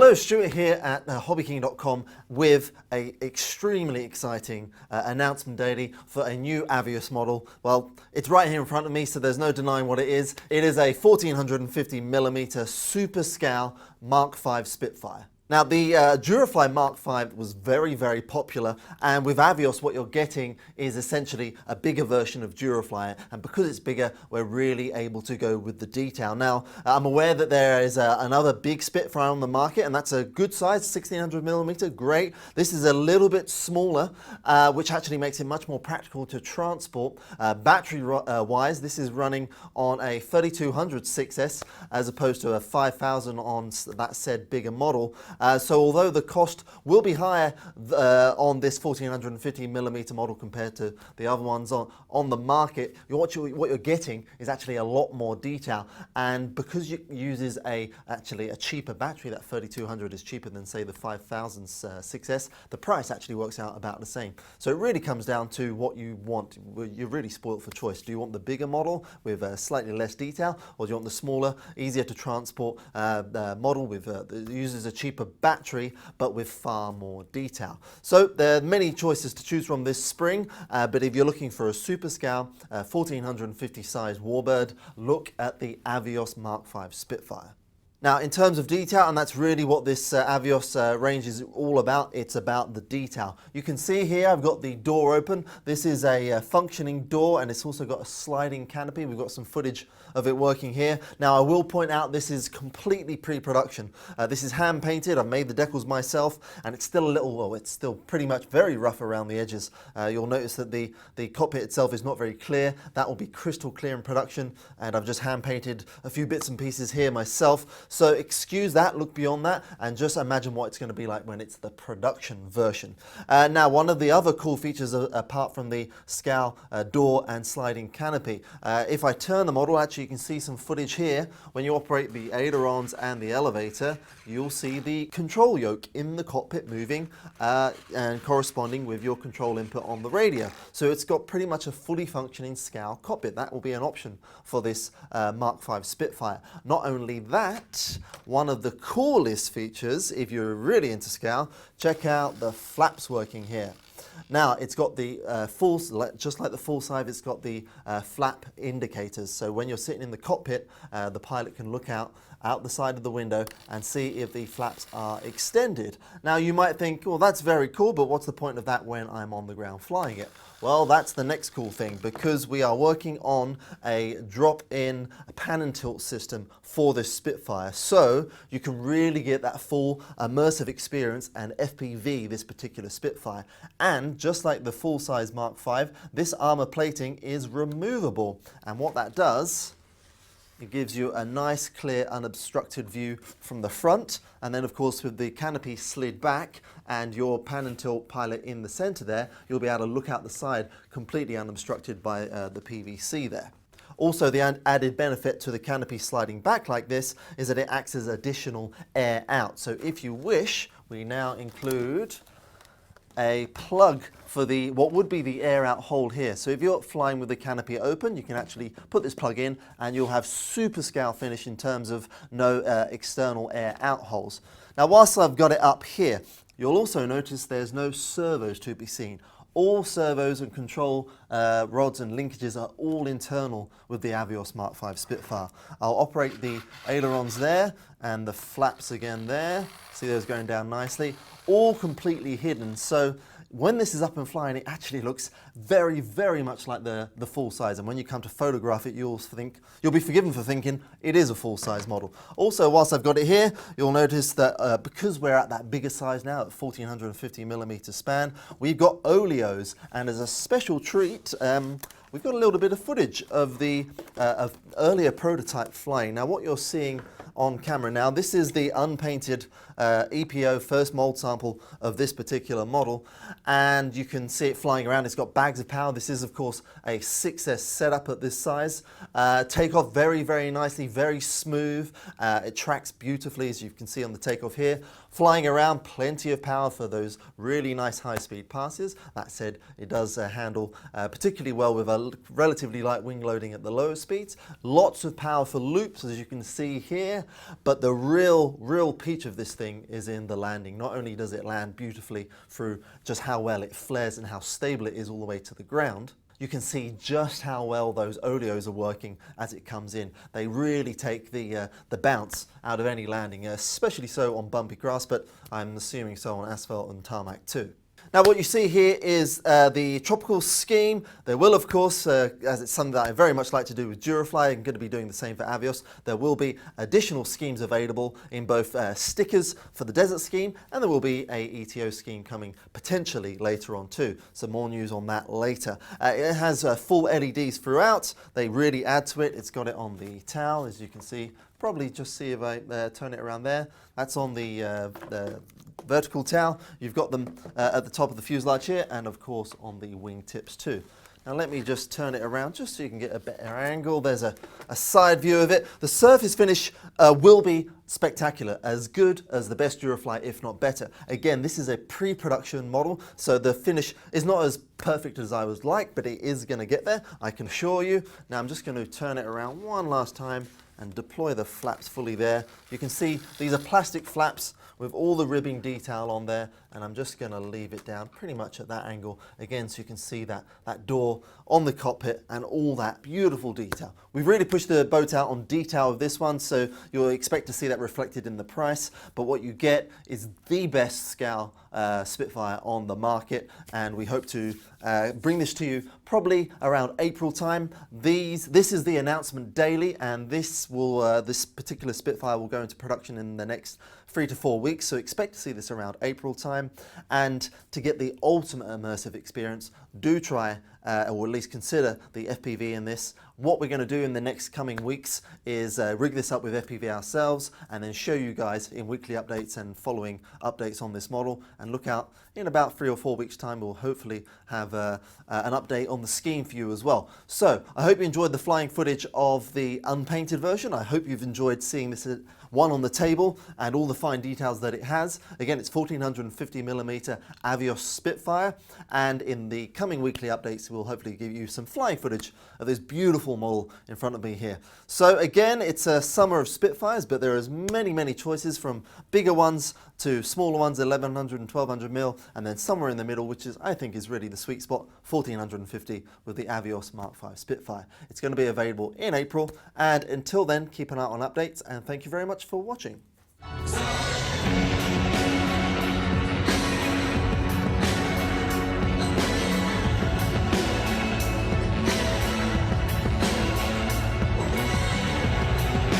Hello, Stuart here at HobbyKing.com with an extremely exciting announcement daily for a new Avios model. Well, it's right here in front of me, so there's no denying what it is. It is a 1450mm super scale Mk5 Spitfire. Now, the Durafly Mk5 was very, very popular, and with Avios what you're getting is essentially a bigger version of Durafly, and because it's bigger, we're really able to go with the detail. Now, I'm aware that there is another big Spitfire on the market, and that's a good size, 1600mm, great. This is a little bit smaller, which actually makes it much more practical to transport. Battery-wise, this is running on a 3200 6S as opposed to a 5000 on that said bigger model. So although the cost will be higher on this 1450mm model compared to the other ones on the market, what you're getting is actually a lot more detail. And because it uses actually a cheaper battery, that 3200 is cheaper than say the 5000 6S, the price actually works out about the same. So it really comes down to what you want. You're really spoiled for choice. Do you want the bigger model with slightly less detail, or do you want the smaller, easier to transport model with that uses a cheaper battery but with far more detail? So there are many choices to choose from this spring, but if you're looking for a super scale 1450 size warbird, look at the Avios Mk5 Spitfire. Now, in terms of detail, and that's really what this Avios range is all about, it's about the detail. You can see here I've got the door open. This is a functioning door, and it's also got a sliding canopy. We've got some footage of it working here. Now, I will point out this is completely pre-production. This is hand painted. I've made the decals myself, and it's still a little, well, it's still pretty much very rough around the edges. You'll notice that the cockpit itself is not very clear. That will be crystal clear in production, and I've just hand painted a few bits and pieces here myself. So excuse that, look beyond that, and just imagine what it's going to be like when it's the production version. Now, one of the other cool features, apart from the scale door and sliding canopy, if I turn the model, actually you can see some footage here. When you operate the ailerons and the elevator, you'll see the control yoke in the cockpit moving and corresponding with your control input on the radio. So it's got pretty much a fully functioning scale cockpit. That will be an option for this Mk5 Spitfire. Not only that, one of the coolest features, if you're really into scale, check out the flaps working here. Now, it's got the just like the full size, it's got the flap indicators. So when you're sitting in the cockpit, the pilot can look out the side of the window and see if the flaps are extended. Now, you might think, well, that's very cool, but what's the point of that when I'm on the ground flying it? Well, that's the next cool thing, because we are working on a drop-in pan and tilt system for this Spitfire. So you can really get that full immersive experience and FPV this particular Spitfire. And just like the full-size Mk5, this armor plating is removable. And what that does, it gives you a nice, clear, unobstructed view from the front, and then of course with the canopy slid back and your pan and tilt pilot in the center there, you'll be able to look out the side completely unobstructed by the PVC there. Also, the added benefit to the canopy sliding back like this is that it acts as additional air out. So if you wish, we now include a plug for the what would be the air out hole here. So if you're flying with the canopy open, you can actually put this plug in and you'll have super scale finish in terms of no external air out holes. Now, whilst I've got it up here, you'll also notice there's no servos to be seen. All servos and control rods and linkages are all internal with the Avios Mk5 Spitfire. I'll operate the ailerons there and the flaps again there. See those going down nicely, all completely hidden. So when this is up and flying, it actually looks very, very much like the full size. And when you come to photograph it, you'll be forgiven for thinking it is a full size model. Also, whilst I've got it here, you'll notice that because we're at that bigger size now, at 1450mm span, we've got oleos. And as a special treat, we've got a little bit of footage of the earlier prototype flying. Now, what you're seeing on camera now, this is the unpainted EPO first mold sample of this particular model, and you can see it flying around. It's got bags of power. This is, of course, a 6S setup at this size. Takeoff very, very nicely, very smooth. It tracks beautifully, as you can see on the takeoff here. Flying around, plenty of power for those really nice high-speed passes. That said, it does handle particularly well with a relatively light wing loading at the lower speeds. Lots of power for loops, as you can see here. But the real peach of this thing is in the landing. Not only does it land beautifully through just how well it flares and how stable it is all the way to the ground, you can see just how well those oleos are working as it comes in. They really take the bounce out of any landing, especially so on bumpy grass, but I'm assuming so on asphalt and tarmac too. Now what you see here is the tropical scheme. There will, of course, as it's something that I very much like to do with Durafly, I'm going to be doing the same for Avios, there will be additional schemes available in both stickers for the desert scheme, and there will be a ETO scheme coming potentially later on too. So more news on that later. It has full LEDs throughout. They really add to it. It's got it on the tail, as you can see. Probably just see if I turn it around there. That's on the vertical tail. You've got them at the top of the fuselage here, and of course on the wing tips too. Now let me just turn it around just so you can get a better angle. There's a side view of it. The surface finish will be spectacular, as good as the best Durafly, if not better. Again, this is a pre-production model, so the finish is not as perfect as I would like, but it is going to get there, I can assure you. Now I'm just going to turn it around one last time and deploy the flaps fully there. You can see these are plastic flaps with all the ribbing detail on there, and I'm just going to leave it down pretty much at that angle again, so you can see that door on the cockpit and all that beautiful detail. We've really pushed the boat out on detail of this one, so you'll expect to see that reflected in the price, but what you get is the best scale Spitfire on the market, and we hope to bring this to you probably around April time. This is the announcement daily, and this particular Spitfire will go into production in the next 3 to 4 weeks, so expect to see this around April time. And to get the ultimate immersive experience, do try or at least consider the FPV in this. What we're going to do in the next coming weeks is rig this up with FPV ourselves and then show you guys in weekly updates and following updates on this model. And look out, in about 3 or 4 weeks time we'll hopefully have an update on the scheme for you as well. So I hope you enjoyed the flying footage of the unpainted version. I hope you've enjoyed seeing this one on the table and all the fine details that it has. Again, it's 1450mm Avios Spitfire, and in the coming weekly updates we'll hopefully give you some flying footage of this beautiful model in front of me here. So again, it's a summer of Spitfires, but there is many choices, from bigger ones to smaller ones, 1100 and 1200mm, and then somewhere in the middle, which I think is really the sweet spot, 1450 with the Avios Mk5 Spitfire. It's going to be available in April, and until then, keep an eye on updates, and thank you very much for watching.